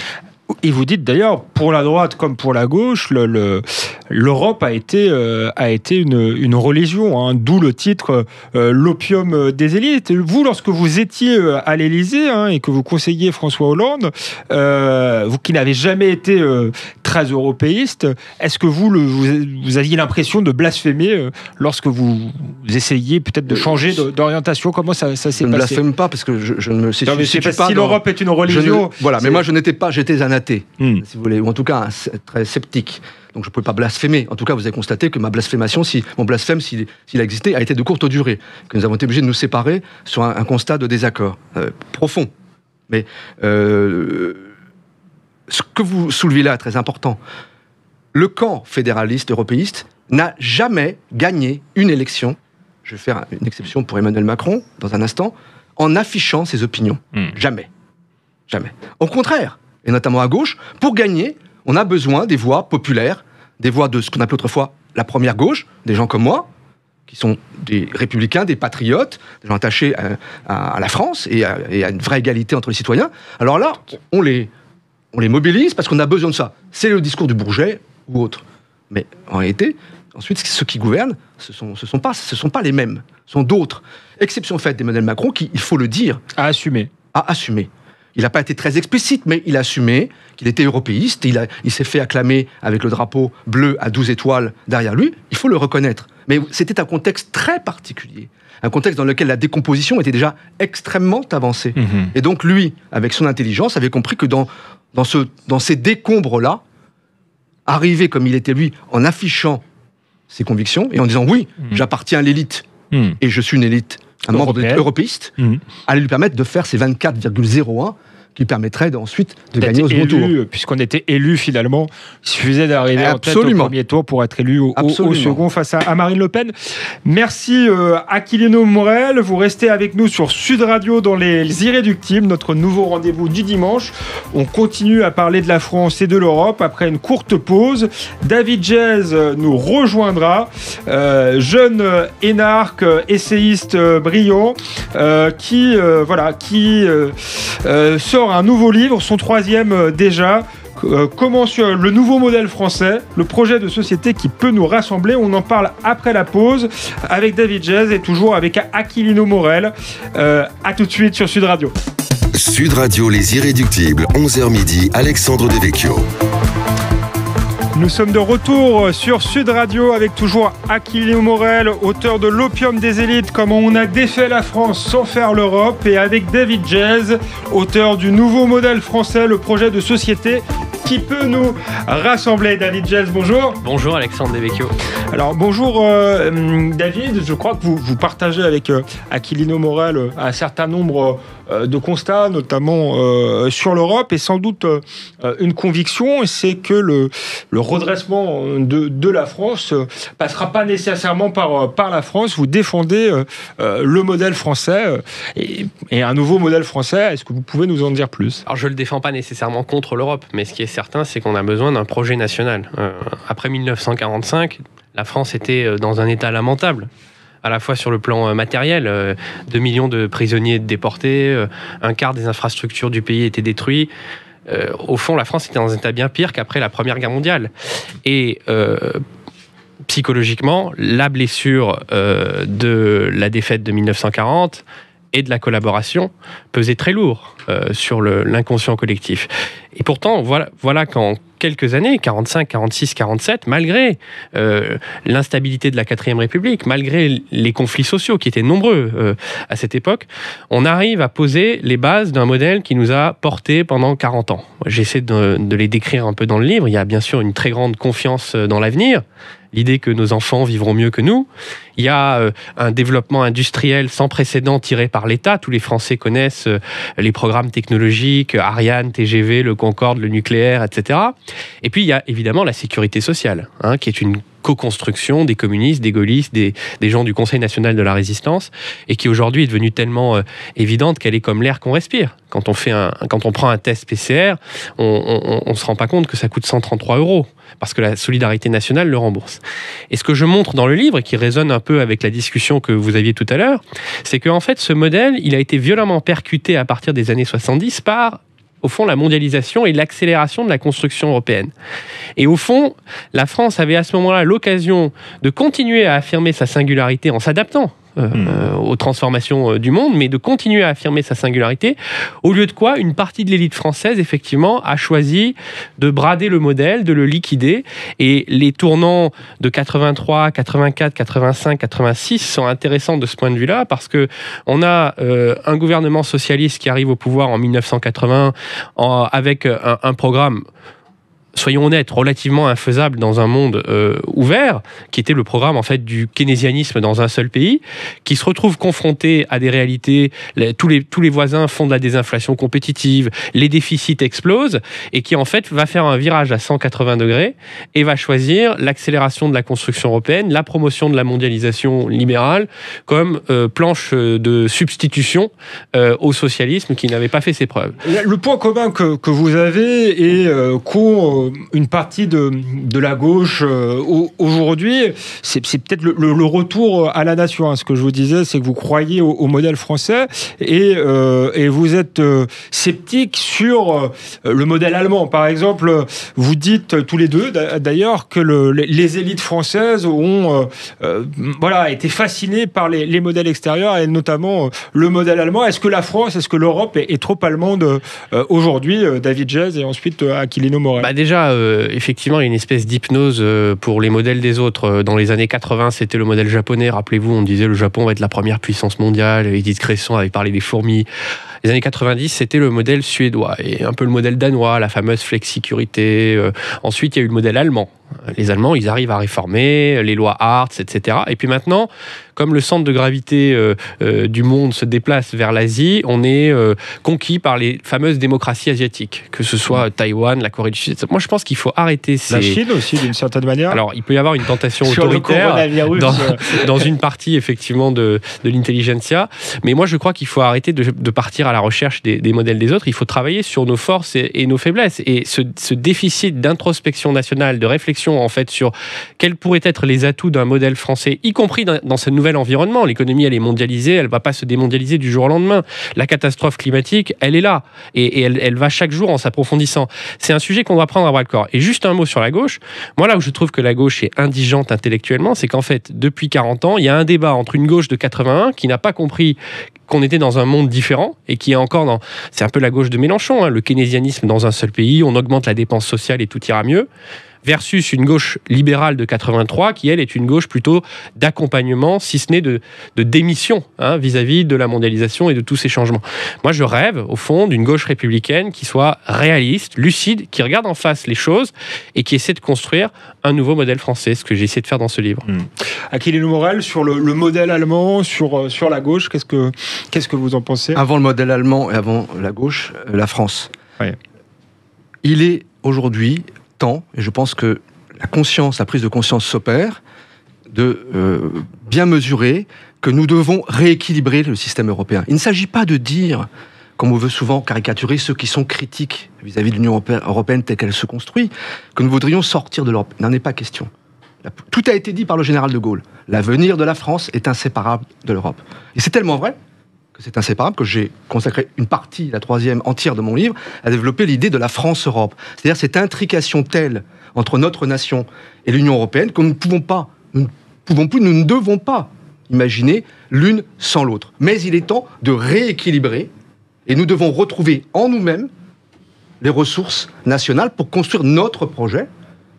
Et vous dites d'ailleurs, pour la droite comme pour la gauche, l'Europe a été une religion, hein, d'où le titre l'opium des élites. Vous, lorsque vous étiez à l'Élysée et que vous conseilliez François Hollande, vous qui n'avez jamais été très européiste, est-ce que vous aviez l'impression de blasphémer lorsque vous essayiez peut-être de changer d'orientation? Comment ça s'est passé? Je ne blasphème pas parce que je ne me situe pas. Si l'Europe est une religion... mais moi je n'étais pas, j'étais un athée, si vous voulez, ou en tout cas très sceptique. Donc je ne pouvais pas blasphémer. En tout cas, vous avez constaté que mon blasphème, s'il a existé, a été de courte durée. Que nous avons été obligés de nous séparer sur un constat de désaccord profond. Mais ce que vous soulevez là est très important. Le camp fédéraliste, européiste, n'a jamais gagné une élection, je vais faire une exception pour Emmanuel Macron, dans un instant, en affichant ses opinions. Jamais. Jamais. Au contraire, et notamment à gauche, pour gagner, on a besoin des voix populaires, des voix de ce qu'on appelait autrefois la première gauche, des gens comme moi, qui sont des républicains, des patriotes, des gens attachés à la France et à une vraie égalité entre les citoyens. Alors là, on les mobilise parce qu'on a besoin de ça. C'est le discours du Bourget ou autre. Mais en réalité, ensuite, ceux qui gouvernent, ce sont pas les mêmes, ce sont d'autres. Exception faite d'Emmanuel Macron, qui, il faut le dire, a assumé. Il n'a pas été très explicite, mais il a assumé qu'il était européiste. Il s'est fait acclamer avec le drapeau bleu à 12 étoiles derrière lui. Il faut le reconnaître. Mais c'était un contexte très particulier. Un contexte dans lequel la décomposition était déjà extrêmement avancée. Et donc lui, avec son intelligence, avait compris que dans ces décombres-là, arriver comme il était lui, en affichant ses convictions, et en disant « oui, j'appartiens à l'élite, et je suis une élite », un membre européiste, allait lui permettre de faire ses 24,01 qui permettrait ensuite de gagner au second tour. Puisqu'on était élu finalement, il suffisait d'arriver en tête au premier tour pour être élu au second face à Marine Le Pen. Merci Aquilino Morel, vous restez avec nous sur Sud Radio dans les Irréductibles, notre nouveau rendez-vous du dimanche. On continue à parler de la France et de l'Europe après une courte pause. David Jazz nous rejoindra, jeune énarque, essayiste brillant, qui sort un nouveau livre, son troisième déjà. Comment sur le nouveau modèle français, le projet de société qui peut nous rassembler. On en parle après la pause avec David Jazz et toujours avec Aquilino Morel. À tout de suite sur Sud Radio. Sud Radio, les Irréductibles, 11h midi, Alexandre Devecchio. Nous sommes de retour sur Sud Radio avec toujours Aquilino Morel, auteur de L'Opium des élites, comment on a défait la France sans faire l'Europe, et avec David Jazz, auteur du nouveau modèle français, le projet de société qui peut nous rassembler. David Jazz, bonjour. Bonjour Alexandre Devecchio. Alors bonjour David, je crois que vous partagez avec Aquilino Morel un certain nombre de constats, notamment sur l'Europe, et sans doute une conviction, c'est que le redressement de la France passera pas nécessairement par la France. Vous défendez le modèle français et un nouveau modèle français. Est-ce que vous pouvez nous en dire plus ? Alors je le défends pas nécessairement contre l'Europe, mais ce qui est certain, c'est qu'on a besoin d'un projet national. Après 1945, la France était dans un état lamentable, à la fois sur le plan matériel, 2 millions de prisonniers déportés, un quart des infrastructures du pays étaient détruits. Au fond, la France était dans un état bien pire qu'après la Première Guerre mondiale. Et psychologiquement, la blessure de la défaite de 1940 et de la collaboration pesait très lourd sur l'inconscient collectif. Et pourtant, voilà qu'en quelques années, 45, 46, 47, malgré l'instabilité de la 4e République, malgré les conflits sociaux qui étaient nombreux à cette époque, on arrive à poser les bases d'un modèle qui nous a portés pendant 40 ans. J'essaie de les décrire un peu dans le livre. Il y a bien sûr une très grande confiance dans l'avenir, l'idée que nos enfants vivront mieux que nous. Il y a un développement industriel sans précédent tiré par l'État. Tous les Français connaissent les programmes technologiques, Ariane, TGV, le Concorde, le nucléaire, etc. Et puis il y a évidemment la sécurité sociale, qui est une co-construction des communistes, des gaullistes, des gens du Conseil national de la résistance, et qui aujourd'hui est devenue tellement évidente qu'elle est comme l'air qu'on respire. Quand on prend un test PCR, on se rend pas compte que ça coûte 133 €, parce que la solidarité nationale le rembourse. Et ce que je montre dans le livre, et qui résonne un peu avec la discussion que vous aviez tout à l'heure, c'est qu'en fait, ce modèle, il a été violemment percuté à partir des années 70 par, au fond, la mondialisation et l'accélération de la construction européenne. Et au fond, la France avait à ce moment-là l'occasion de continuer à affirmer sa singularité en s'adaptant aux transformations du monde, mais de continuer à affirmer sa singularité, au lieu de quoi une partie de l'élite française, effectivement, a choisi de brader le modèle, de le liquider, et les tournants de 83, 84, 85, 86 sont intéressants de ce point de vue-là, parce que on a un gouvernement socialiste qui arrive au pouvoir en 1980 avec un programme, soyons honnêtes, relativement infaisable dans un monde ouvert, qui était le programme en fait du keynésianisme dans un seul pays, qui se retrouve confronté à des réalités, tous les voisins font de la désinflation compétitive, les déficits explosent, et qui en fait va faire un virage à 180 degrés et va choisir l'accélération de la construction européenne, la promotion de la mondialisation libérale comme planche de substitution au socialisme qui n'avait pas fait ses preuves. Le point commun que vous avez et qu'ont une partie de la gauche aujourd'hui, c'est peut-être le retour à la nation. Ce que je vous disais, c'est que vous croyez au modèle français et vous êtes sceptique sur le modèle allemand. Par exemple, vous dites tous les deux, d'ailleurs, que les élites françaises ont été fascinées par les modèles extérieurs et notamment le modèle allemand. Est-ce que la France, est-ce que l'Europe est trop allemande aujourd'hui, David Jez et ensuite Aquilino Morel? Déjà, effectivement, il y a une espèce d'hypnose pour les modèles des autres. Dans les années 80, c'était le modèle japonais. Rappelez-vous, on disait le Japon va être la première puissance mondiale. Edith Cresson avait parlé des fourmis. Les années 90, c'était le modèle suédois et un peu le modèle danois, la fameuse flexicurité. Ensuite, il y a eu le modèle allemand. Les Allemands, ils arrivent à réformer, les lois Hartz, etc. Et puis maintenant, comme le centre de gravité du monde se déplace vers l'Asie, on est conquis par les fameuses démocraties asiatiques, que ce soit Taïwan, la Corée du Sud. Moi, je pense qu'il faut arrêter La Chine aussi, d'une certaine manière. Alors, il peut y avoir une tentation autoritaire dans une partie, effectivement, de l'intelligentsia. Mais moi, je crois qu'il faut arrêter de partir à la recherche des modèles des autres. Il faut travailler sur nos forces et nos faiblesses. Et ce déficit d'introspection nationale, de réflexion en fait sur quels pourraient être les atouts d'un modèle français, y compris dans ce nouvel environnement. L'économie, elle est mondialisée, elle ne va pas se démondialiser du jour au lendemain. La catastrophe climatique, elle est là et elle va chaque jour en s'approfondissant. C'est un sujet qu'on doit prendre à bras le corps. Et juste un mot sur la gauche. Moi, là où je trouve que la gauche est indigente intellectuellement, c'est qu'en fait, depuis 40 ans, il y a un débat entre une gauche de 81 qui n'a pas compris qu'on était dans un monde différent et qui est encore dans... C'est un peu la gauche de Mélenchon, le keynésianisme dans un seul pays, on augmente la dépense sociale et tout ira mieux. versus une gauche libérale de 83 qui, elle, est une gauche plutôt d'accompagnement, si ce n'est de démission vis-à-vis de la mondialisation et de tous ces changements. Moi, je rêve, au fond, d'une gauche républicaine qui soit réaliste, lucide, qui regarde en face les choses et qui essaie de construire un nouveau modèle français, ce que j'ai essayé de faire dans ce livre. Aquilino Morel, sur le modèle allemand, sur la gauche, qu'est-ce que vous en pensez ? Avant le modèle allemand et avant la gauche, la France. Ouais. Il est aujourd'hui temps, et je pense que la prise de conscience s'opère, de bien mesurer que nous devons rééquilibrer le système européen. Il ne s'agit pas de dire, comme on veut souvent caricaturer ceux qui sont critiques vis-à-vis de l'Union européenne telle qu'elle se construit, que nous voudrions sortir de l'Europe. Il n'en est pas question. Tout a été dit par le général de Gaulle. L'avenir de la France est inséparable de l'Europe. Et c'est tellement vrai que c'est inséparable que j'ai consacré une partie, la 3e entière de mon livre, à développer l'idée de la France-Europe. C'est-à-dire cette intrication telle entre notre nation et l'Union européenne que nous ne devons pas imaginer l'une sans l'autre. Mais il est temps de rééquilibrer et nous devons retrouver en nous-mêmes les ressources nationales pour construire notre projet.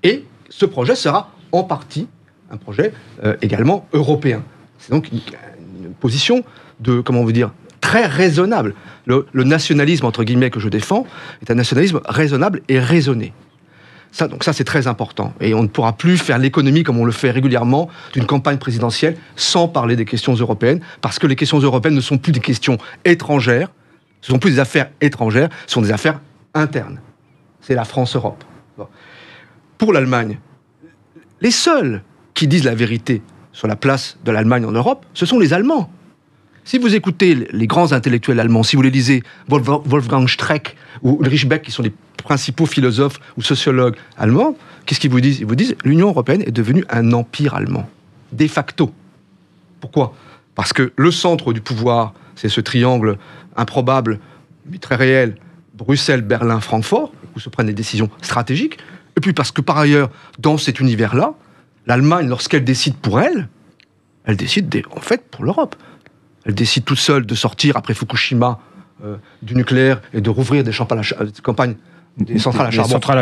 Et ce projet sera en partie un projet également européen. C'est donc une position très raisonnable. Le nationalisme, entre guillemets, que je défends, est un nationalisme raisonnable et raisonné. Donc ça, c'est très important. Et on ne pourra plus faire l'économie, comme on le fait régulièrement, d'une campagne présidentielle sans parler des questions européennes, parce que les questions européennes ne sont plus des questions étrangères, ce ne sont plus des affaires étrangères, ce sont des affaires internes. C'est la France-Europe. Bon. Pour l'Allemagne, les seuls qui disent la vérité sur la place de l'Allemagne en Europe, ce sont les Allemands. Si vous écoutez les grands intellectuels allemands, si vous les lisez, Wolfgang Streeck ou Ulrich Beck, qui sont les principaux philosophes ou sociologues allemands, qu'est-ce qu'ils vous disent ? Ils vous disent que l'Union européenne est devenue un empire allemand, de facto. Pourquoi ? Parce que le centre du pouvoir, c'est ce triangle improbable, mais très réel, Bruxelles, Berlin, Francfort, où se prennent des décisions stratégiques. Et puis parce que par ailleurs, dans cet univers-là, l'Allemagne, lorsqu'elle décide pour elle décide en fait pour l'Europe. Elle décide toute seule de sortir après Fukushima du nucléaire et de rouvrir des centrales à charbon.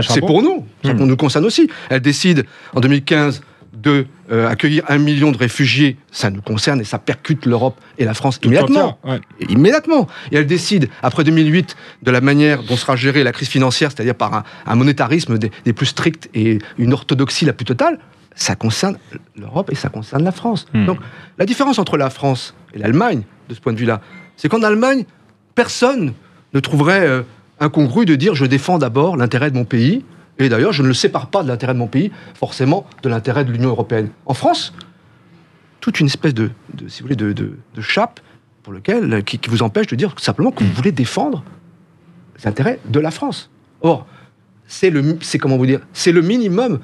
C'est pour nous, ça nous concerne aussi. Elle décide en 2015 de accueillir 1 million de réfugiés, ça nous concerne et ça percute l'Europe et la France immédiatement. Immédiatement. Et elle décide, après 2008, de la manière dont sera gérée la crise financière, c'est-à-dire par un monétarisme des plus stricts et une orthodoxie la plus totale. Ça concerne l'Europe et ça concerne la France. Donc, la différence entre la France et l'Allemagne, de ce point de vue-là, c'est qu'en Allemagne, personne ne trouverait incongru de dire « je défends d'abord l'intérêt de mon pays », et d'ailleurs, je ne le sépare pas de l'intérêt de mon pays, forcément, de l'intérêt de l'Union européenne. En France, toute une espèce de chape pour qui vous empêche de dire simplement que vous voulez défendre les intérêts de la France. Or, c'est le minimum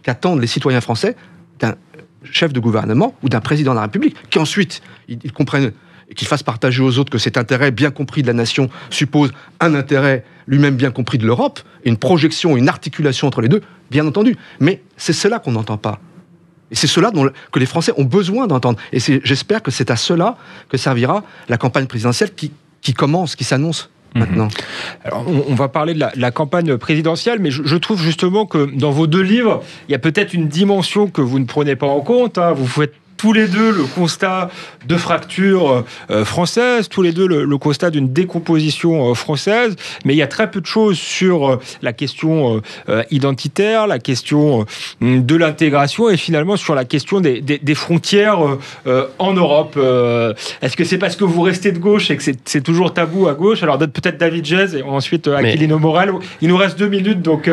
qu'attendent les citoyens français d'un chef de gouvernement ou d'un président de la République, qui ensuite, ils comprennent et qu'il fasse partager aux autres que cet intérêt bien compris de la nation suppose un intérêt lui-même bien compris de l'Europe, et une projection, une articulation entre les deux, bien entendu. Mais c'est cela qu'on n'entend pas. Et c'est cela que les Français ont besoin d'entendre. Et j'espère que c'est à cela que servira la campagne présidentielle qui commence, qui s'annonce maintenant. Alors, on va parler de la campagne présidentielle, mais je trouve justement que dans vos 2 livres, il y a peut-être une dimension que vous ne prenez pas en compte. Vous faites tous les deux le constat de fracture française, tous les deux le constat d'une décomposition française, mais il y a très peu de choses sur la question identitaire, la question de l'intégration et finalement sur la question des frontières en Europe. Est-ce que c'est parce que vous restez de gauche et que c'est toujours tabou à gauche ? Alors peut-être David Jez et ensuite Aquilino Morel. Il nous reste 2 minutes, donc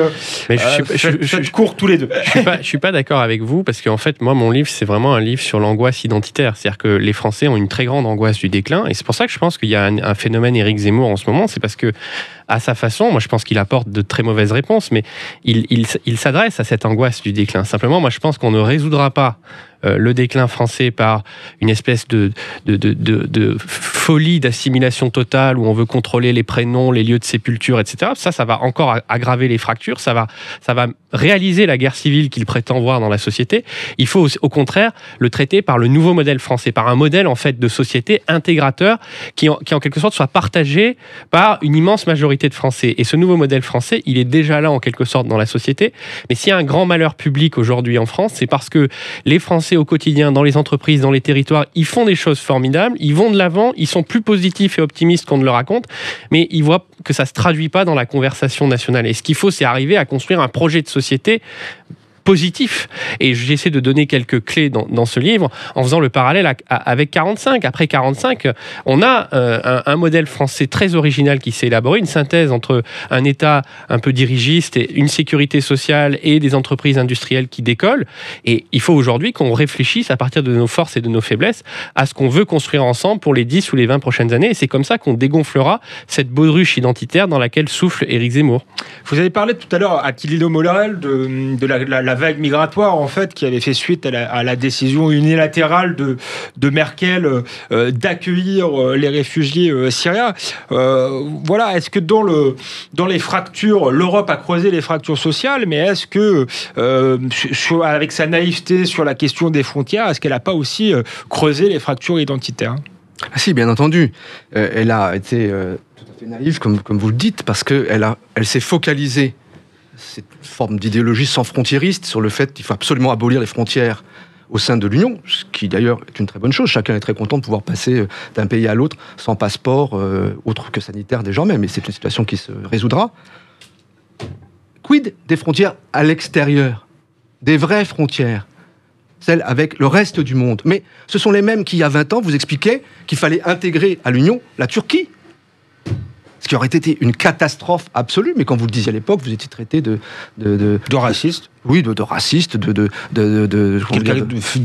faites court tous les deux. Je suis pas d'accord avec vous, parce qu'en fait, moi, mon livre, c'est vraiment un livre sur l'angoisse identitaire. C'est-à-dire que les Français ont une très grande angoisse du déclin, et c'est pour ça que je pense qu'il y a un phénomène Éric Zemmour en ce moment. C'est parce que, à sa façon, moi je pense qu'il apporte de très mauvaises réponses, mais il s'adresse à cette angoisse du déclin. Simplement, moi je pense qu'on ne résoudra pas le déclin français par une espèce de folie d'assimilation totale où on veut contrôler les prénoms, les lieux de sépulture, etc. Ça va encore aggraver les fractures, ça va réaliser la guerre civile qu'il prétend voir dans la société. Il faut au contraire le traiter par le nouveau modèle français, par un modèle en fait de société intégrateur qui en quelque sorte soit partagé par une immense majorité de Français. Et ce nouveau modèle français, il est déjà là en quelque sorte dans la société. Mais s'il y a un grand malheur public aujourd'hui en France, c'est parce que les Français au quotidien, dans les entreprises, dans les territoires, ils font des choses formidables, ils vont de l'avant, ils sont plus positifs et optimistes qu'on ne le raconte, mais ils voient que ça ne se traduit pas dans la conversation nationale. Et ce qu'il faut, c'est arriver à construire un projet de société positif. Et j'essaie de donner quelques clés dans ce livre en faisant le parallèle avec 45. Après 45, on a un modèle français très original qui s'est élaboré, une synthèse entre un État un peu dirigiste, et une sécurité sociale et des entreprises industrielles qui décollent. Et il faut aujourd'hui qu'on réfléchisse à partir de nos forces et de nos faiblesses à ce qu'on veut construire ensemble pour les 10 ou les 20 prochaines années. Et c'est comme ça qu'on dégonflera cette baudruche identitaire dans laquelle souffle Éric Zemmour. Vous avez parlé tout à l'heure à Aquilino Morel de la vague migratoire en fait qui avait fait suite à la décision unilatérale de Merkel d'accueillir les réfugiés syriens. Voilà, est-ce que dans les fractures, l'Europe a creusé les fractures sociales, mais est-ce que avec sa naïveté sur la question des frontières, est-ce qu'elle n'a pas aussi creusé les fractures identitaires ? Ah si, bien entendu. Elle a été tout à fait naïve, comme vous le dites, parce qu'elle s'est focalisée cette forme d'idéologie sans frontiériste sur le fait qu'il faut absolument abolir les frontières au sein de l'Union, ce qui d'ailleurs est une très bonne chose. Chacun est très content de pouvoir passer d'un pays à l'autre sans passeport, autre que sanitaire désormais, mais c'est une situation qui se résoudra. Quid des frontières à l'extérieur, des vraies frontières, celles avec le reste du monde? Mais ce sont les mêmes qui, il y a 20 ans, vous expliquaient qu'il fallait intégrer à l'Union la Turquie. Ce qui aurait été une catastrophe absolue, mais quand vous le disiez à l'époque, vous étiez traité de raciste. Oui, de raciste, de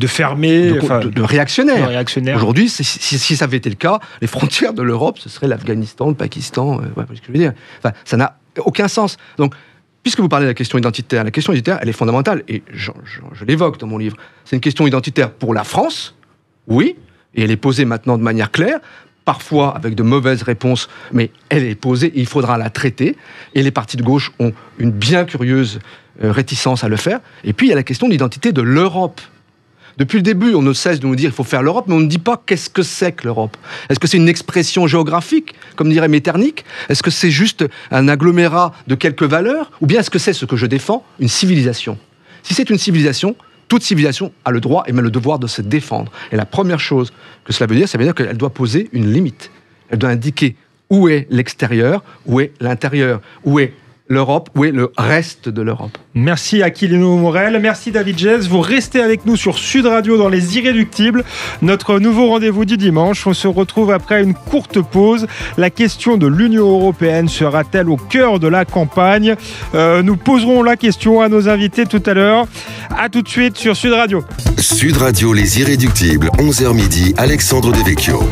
fermé, de réactionnaire. Aujourd'hui, si ça avait été le cas, les frontières de l'Europe, ce serait l'Afghanistan, le Pakistan. Voilà ce que je veux dire. Enfin, ça n'a aucun sens. Donc, puisque vous parlez de la question identitaire, elle est fondamentale, et je l'évoque dans mon livre. C'est une question identitaire pour la France, oui, et elle est posée maintenant de manière claire, parfois avec de mauvaises réponses, mais elle est posée et il faudra la traiter. Et les partis de gauche ont une bien curieuse réticence à le faire. Et puis il y a la question de l'identité de l'Europe. Depuis le début, on ne cesse de nous dire qu'il faut faire l'Europe, mais on ne dit pas qu'est-ce que c'est que l'Europe. Est-ce que c'est une expression géographique, comme dirait Metternich? Est-ce que c'est juste un agglomérat de quelques valeurs? Ou bien est-ce que c'est ce que je défends, une civilisation? Si c'est une civilisation, toute civilisation a le droit et même le devoir de se défendre. Et la première chose que cela veut dire, ça veut dire qu'elle doit poser une limite. Elle doit indiquer où est l'extérieur, où est l'intérieur, où est l'Europe, où est le reste de l'Europe. Merci Aquilino Morel, merci David Jess. Vous restez avec nous sur Sud Radio dans Les Irréductibles, notre nouveau rendez-vous du dimanche. On se retrouve après une courte pause. La question de l'Union européenne sera-t-elle au cœur de la campagne? Nous poserons la question à nos invités tout à l'heure. A tout de suite sur Sud Radio. Sud Radio, Les Irréductibles, 11h midi, Alexandre Devecchio.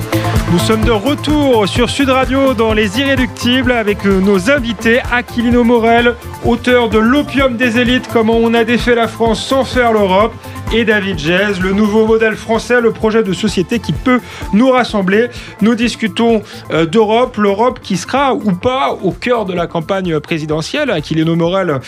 Nous sommes de retour sur Sud Radio dans Les Irréductibles avec nos invités, Aquilino Morel, auteur de L'opium des élites, comment on a défait la France sans faire l'Europe, et David Jess, le nouveau modèle français, le projet de société qui peut nous rassembler. Nous discutons d'Europe, l'Europe qui sera ou pas au cœur de la campagne présidentielle. Aquilino Morel,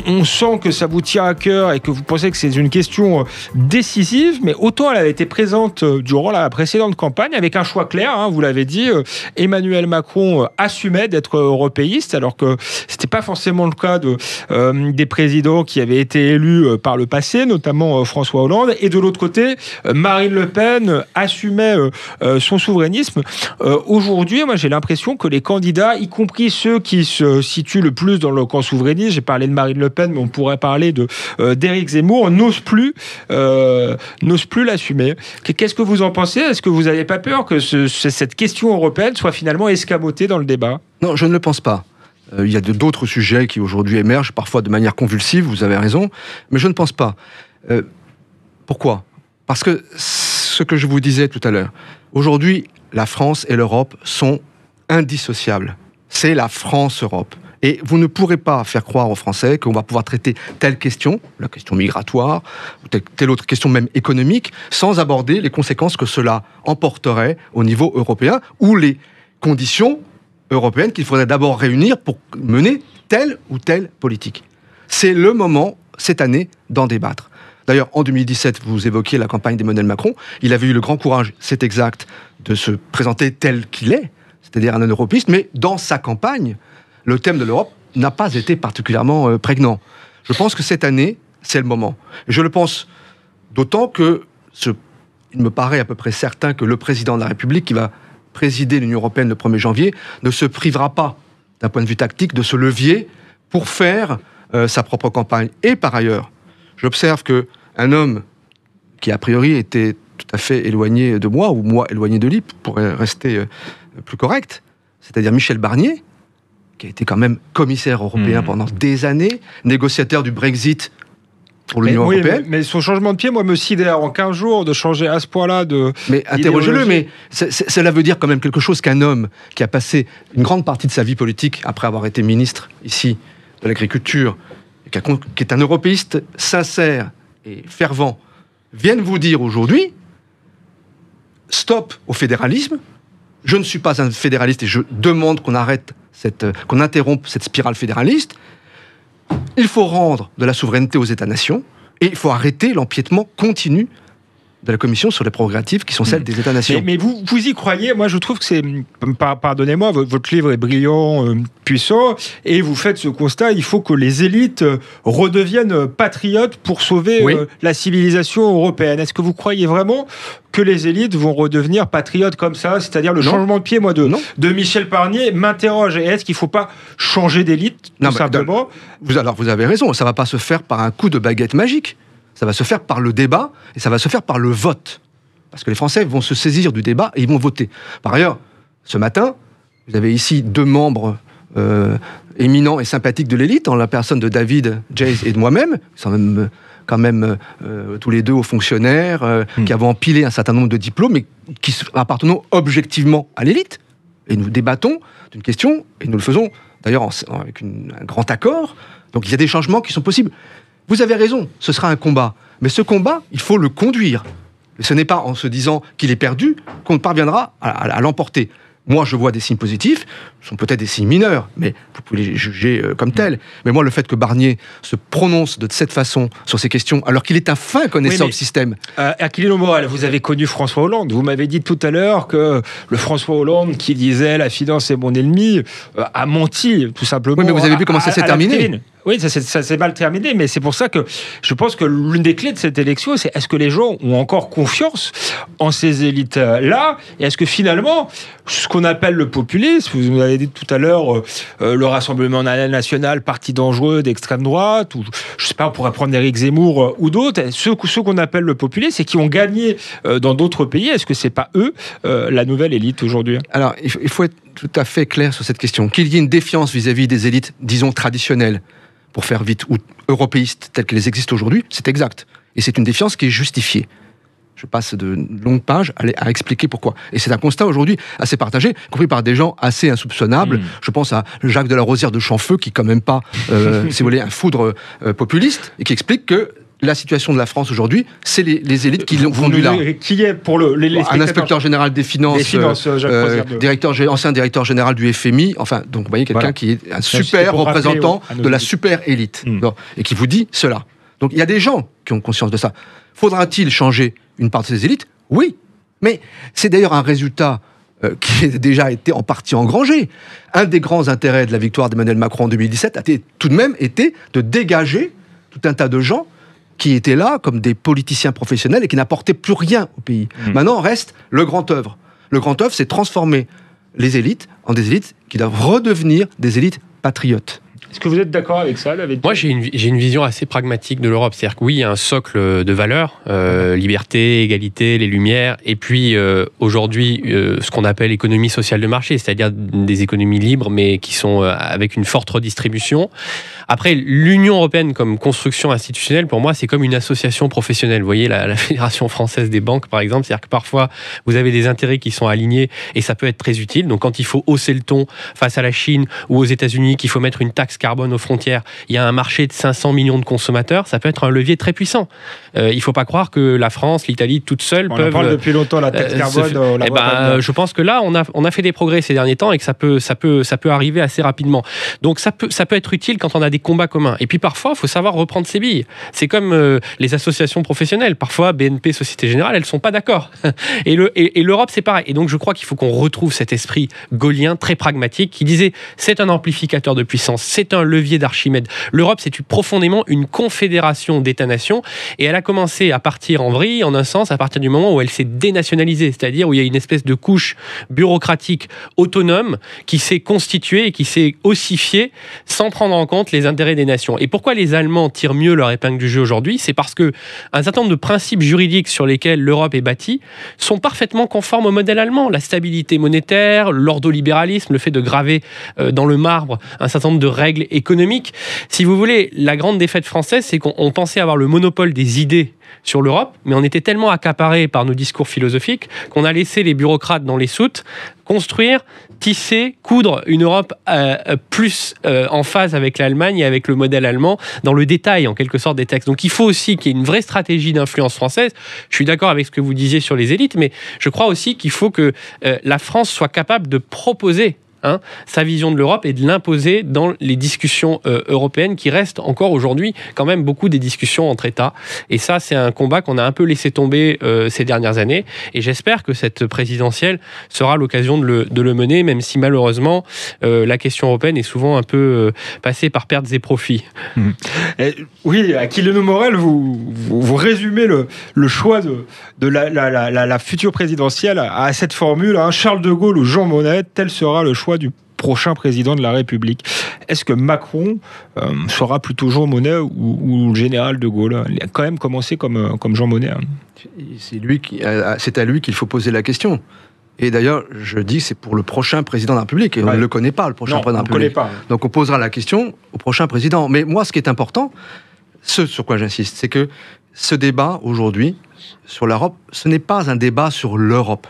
on sent que ça vous tient à cœur et que vous pensez que c'est une question décisive, mais autant elle avait été présente durant la précédente campagne avec un choix clair, hein, vous l'avez dit, Emmanuel Macron assumait d'être européiste, alors que c'était pas forcément le cas des présidents qui avaient été élus par le passé, notamment François Hollande, et de l'autre côté, Marine Le Pen assumait son souverainisme. Aujourd'hui, moi j'ai l'impression que les candidats, y compris ceux qui se situent le plus dans le camp souverainiste, j'ai parlé de Marine Le Pen, mais on pourrait parler d'Éric Zemmour, n'osent plus l'assumer. Qu'est-ce que vous en pensez? Est-ce que vous n'avez pas peur que cette question européenne soit finalement escamotée dans le débat? Non, je ne le pense pas. Il y a d'autres sujets qui aujourd'hui émergent, parfois de manière convulsive, vous avez raison, mais je ne pense pas. Pourquoi? Parce que ce que je vous disais tout à l'heure, aujourd'hui, la France et l'Europe sont indissociables. C'est la France-Europe. Et vous ne pourrez pas faire croire aux Français qu'on va pouvoir traiter telle question, la question migratoire, ou telle autre question même économique, sans aborder les conséquences que cela emporterait au niveau européen, ou les conditions européennes qu'il faudrait d'abord réunir pour mener telle ou telle politique. C'est le moment, cette année, d'en débattre. D'ailleurs, en 2017, vous évoquiez la campagne d'Emmanuel Macron. Il avait eu le grand courage, c'est exact, de se présenter tel qu'il est, c'est-à-dire un européiste, mais dans sa campagne, le thème de l'Europe n'a pas été particulièrement prégnant. Je pense que cette année, c'est le moment. Et je le pense d'autant que il me paraît à peu près certain que le président de la République, qui va présider l'Union européenne le 1er janvier, ne se privera pas, d'un point de vue tactique, de ce levier pour faire sa propre campagne. Et par ailleurs, j'observe qu'un homme qui, a priori, était tout à fait éloigné de moi, ou moi éloigné de lui, pour rester plus correct, c'est-à-dire Michel Barnier, qui a été quand même commissaire européen pendant des années, négociateur du Brexit pour l'Union européenne. Mais son changement de pied, moi, me sidère en 15 jours de changer à ce point-là de... Mais interrogez-le, mais cela veut dire quand même quelque chose qu'un homme qui a passé une grande partie de sa vie politique, après avoir été ministre ici de l'Agriculture, qui est un européiste sincère et fervent, vienne vous dire aujourd'hui, stop au fédéralisme, je ne suis pas un fédéraliste et je demande qu'on arrête qu'on interrompe cette spirale fédéraliste. Il faut rendre de la souveraineté aux États-nations et il faut arrêter l'empiètement continu de la Commission sur les prérogatives qui sont celles des États-nations. Mais vous y croyez? Moi, je trouve que c'est... Pardonnez-moi, votre livre est brillant, puissant, et vous faites ce constat, il faut que les élites redeviennent patriotes pour sauver la civilisation européenne. Est-ce que vous croyez vraiment que les élites vont redevenir patriotes comme ça? C'est-à-dire le changement de pied, moi, de Michel Barnier m'interroge. Et est-ce qu'il ne faut pas changer d'élite, tout simplement? Alors, vous avez raison, ça ne va pas se faire par un coup de baguette magique. Ça va se faire par le débat et ça va se faire par le vote. Parce que les Français vont se saisir du débat et ils vont voter. Par ailleurs, ce matin, vous avez ici 2 membres éminents et sympathiques de l'élite, en la personne de David, Jace et de moi-même, qui sont quand même tous les 2 hauts fonctionnaires, qui avons empilé un certain nombre de diplômes, mais qui appartenons objectivement à l'élite. Et nous débattons d'une question, et nous le faisons d'ailleurs avec un grand accord. Donc il y a des changements qui sont possibles. Vous avez raison, ce sera un combat. Mais ce combat, il faut le conduire. Et ce n'est pas en se disant qu'il est perdu qu'on parviendra à l'emporter. Moi, je vois des signes positifs, ce sont peut-être des signes mineurs, mais vous pouvez les juger comme tels. Mais moi, le fait que Barnier se prononce de cette façon sur ces questions, alors qu'il est un fin connaisseur du système... Aquilino Morel, vous avez connu François Hollande. Vous m'avez dit tout à l'heure que le François Hollande qui disait « la finance est mon ennemi » a menti, tout simplement. Oui, mais vous avez vu comment ça s'est terminé. Oui, ça s'est mal terminé, mais c'est pour ça que je pense que l'une des clés de cette élection, c'est est-ce que les gens ont encore confiance en ces élites-là, et est-ce que finalement, ce qu'on appelle le populisme, vous nous avez dit tout à l'heure, le Rassemblement national, parti dangereux d'extrême droite, ou je sais pas, on pourrait prendre Éric Zemmour ou d'autres, ceux qu'on appelle le populisme, c'est qui ont gagné dans d'autres pays, est-ce que c'est pas eux, la nouvelle élite aujourd'hui? Alors, il faut être tout à fait clair sur cette question. Qu'il y ait une défiance vis-à-vis des élites, disons, traditionnelles, pour faire vite, ou européistes telles qu'elles existent aujourd'hui, c'est exact. Et c'est une défiance qui est justifiée. Je passe de longues pages à expliquer pourquoi. Et c'est un constat aujourd'hui assez partagé, compris par des gens assez insoupçonnables. Je pense à Jacques de la Rosière de Champfeu, qui est quand même pas, si vous voulez, un foudre populiste, et qui explique que la situation de la France aujourd'hui, c'est les élites qui l'ont conduit là. Qui est pour un inspecteur général des finances, ancien directeur général du FMI, enfin, donc vous voyez quelqu'un qui est un super représentant de la super élite, et qui vous dit cela. Donc il y a des gens qui ont conscience de ça. Faudra-t-il changer une part de ces élites? Oui, mais c'est d'ailleurs un résultat qui a déjà été en partie engrangé. Un des grands intérêts de la victoire d'Emmanuel Macron en 2017 a tout de même été de dégager tout un tas de gens qui étaient là comme des politiciens professionnels et qui n'apportaient plus rien au pays. Maintenant, reste le grand œuvre. Le grand œuvre, c'est transformer les élites en des élites qui doivent redevenir des élites patriotes. Est-ce que vous êtes d'accord avec ça, David ? Moi, j'ai une vision assez pragmatique de l'Europe. C'est-à-dire que oui, il y a un socle de valeurs, liberté, égalité, les Lumières, et puis aujourd'hui, ce qu'on appelle économie sociale de marché, c'est-à-dire des économies libres, mais qui sont avec une forte redistribution. Après, l'Union européenne comme construction institutionnelle, pour moi, c'est comme une association professionnelle. Vous voyez, la Fédération française des banques, par exemple, c'est-à-dire que parfois, vous avez des intérêts qui sont alignés, et ça peut être très utile. Donc, quand il faut hausser le ton face à la Chine ou aux États-Unis, qu'il faut mettre une taxe carbone aux frontières, il y a un marché de 500 millions de consommateurs, ça peut être un levier très puissant. Il ne faut pas croire que la France, l'Italie, toutes seules peuvent... On en parle depuis longtemps, la taxe carbone. Je pense que là, on a fait des progrès ces derniers temps et que ça peut arriver assez rapidement. Donc ça peut être utile quand on a des combats communs. Et puis parfois, il faut savoir reprendre ses billes. C'est comme les associations professionnelles. Parfois, BNP, Société Générale, elles ne sont pas d'accord. Et l'Europe, c'est pareil. Et donc, je crois qu'il faut qu'on retrouve cet esprit gaulien très pragmatique qui disait c'est un amplificateur de puissance, c'est un levier d'Archimède. L'Europe, c'est profondément une confédération d'États-nations et elle a commencé à partir en vrille, en un sens, à partir du moment où elle s'est dénationalisée, c'est-à-dire où il y a une espèce de couche bureaucratique autonome qui s'est constituée et qui s'est ossifiée sans prendre en compte les intérêts des nations. Et pourquoi les Allemands tirent mieux leur épingle du jeu aujourd'hui ? C'est parce que un certain nombre de principes juridiques sur lesquels l'Europe est bâtie sont parfaitement conformes au modèle allemand. La stabilité monétaire, l'ordolibéralisme, le fait de graver dans le marbre un certain nombre de règles économiques. Si vous voulez, la grande défaite française, c'est qu'on pensait avoir le monopole des idées sur l'Europe, mais on était tellement accaparés par nos discours philosophiques qu'on a laissé les bureaucrates dans les soutes construire, tisser, coudre une Europe plus en phase avec l'Allemagne et avec le modèle allemand, dans le détail, en quelque sorte, des textes. Donc il faut aussi qu'il y ait une vraie stratégie d'influence française. Je suis d'accord avec ce que vous disiez sur les élites, mais je crois aussi qu'il faut que la France soit capable de proposer sa vision de l'Europe et de l'imposer dans les discussions européennes qui restent encore aujourd'hui quand même beaucoup des discussions entre États. Et ça, c'est un combat qu'on a un peu laissé tomber ces dernières années. Et j'espère que cette présidentielle sera l'occasion de le mener, même si malheureusement, la question européenne est souvent un peu passée par pertes et profits. Oui, Aquilino Morel, vous résumez le choix de la future présidentielle à cette formule, Charles de Gaulle ou Jean Monnet, tel sera le choix du prochain président de la République. Est-ce que Macron sera plutôt Jean Monnet ou le général de Gaulle ? Il a quand même commencé comme Jean Monnet. C'est à lui qu'il faut poser la question. Et d'ailleurs, je dis c'est pour le prochain président de la République. Et on ne le connaît pas, le prochain président de la République. Donc on posera la question au prochain président. Mais moi, ce qui est important, ce sur quoi j'insiste, c'est que ce débat aujourd'hui sur l'Europe, ce n'est pas un débat sur l'Europe.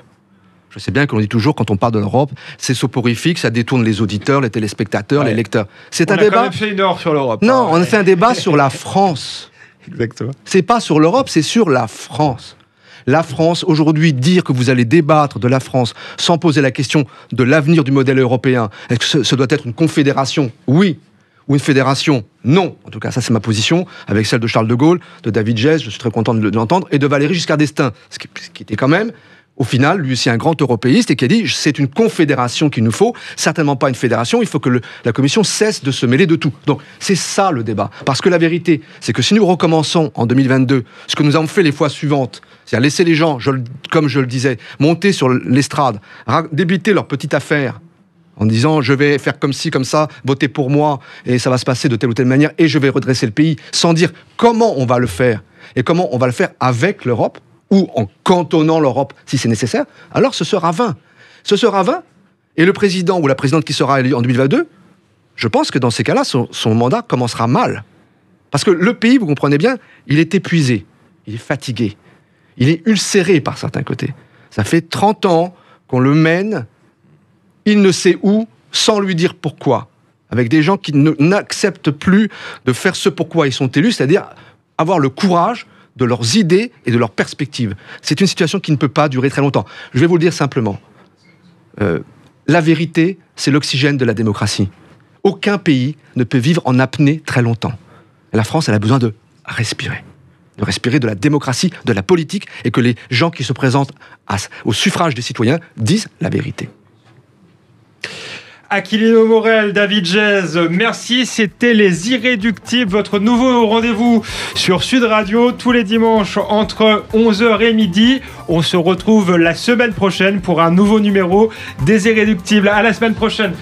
Je sais bien qu'on dit toujours, quand on parle de l'Europe, c'est soporifique, ça détourne les auditeurs, les téléspectateurs, les lecteurs. C'est un débat... On a quand même fait une heure sur l'Europe. Non, on a fait un débat sur la France. Exactement. C'est pas sur l'Europe, c'est sur la France. La France, aujourd'hui, dire que vous allez débattre de la France sans poser la question de l'avenir du modèle européen, est-ce que ce doit être une confédération ? Oui. Ou une fédération ? Non. En tout cas, ça, c'est ma position, avec celle de Charles de Gaulle, de David Geiz, je suis très content de l'entendre, et de Valéry Giscard d'Estaing, ce qui était quand même... Au final, lui aussi un grand européiste et qui a dit c'est une confédération qu'il nous faut, certainement pas une fédération, il faut que la Commission cesse de se mêler de tout. Donc c'est ça le débat. Parce que la vérité, c'est que si nous recommençons en 2022 ce que nous avons fait les fois suivantes, c'est-à-dire laisser les gens, comme je le disais, monter sur l'estrade, débiter leur petite affaire, en disant je vais faire comme ci, comme ça, voter pour moi, et ça va se passer de telle ou telle manière, et je vais redresser le pays, sans dire comment on va le faire, et comment on va le faire avec l'Europe, ou en cantonnant l'Europe si c'est nécessaire, alors ce sera vain. Ce sera vain, et le président ou la présidente qui sera élu en 2022, je pense que dans ces cas-là, son mandat commencera mal. Parce que le pays, vous comprenez bien, il est épuisé, il est fatigué, il est ulcéré par certains côtés. Ça fait 30 ans qu'on le mène, il ne sait où, sans lui dire pourquoi. Avec des gens qui n'acceptent plus de faire ce pourquoi ils sont élus, c'est-à-dire avoir le courage de leurs idées et de leurs perspectives. C'est une situation qui ne peut pas durer très longtemps. Je vais vous le dire simplement. La vérité, c'est l'oxygène de la démocratie. Aucun pays ne peut vivre en apnée très longtemps. Et la France, elle a besoin de respirer. De respirer de la démocratie, de la politique, et que les gens qui se présentent au suffrage des citoyens disent la vérité. Aquilino Morel, David Geiz, merci. C'était Les Irréductibles, votre nouveau rendez-vous sur Sud Radio tous les dimanches entre 11h et midi. On se retrouve la semaine prochaine pour un nouveau numéro des Irréductibles. À la semaine prochaine.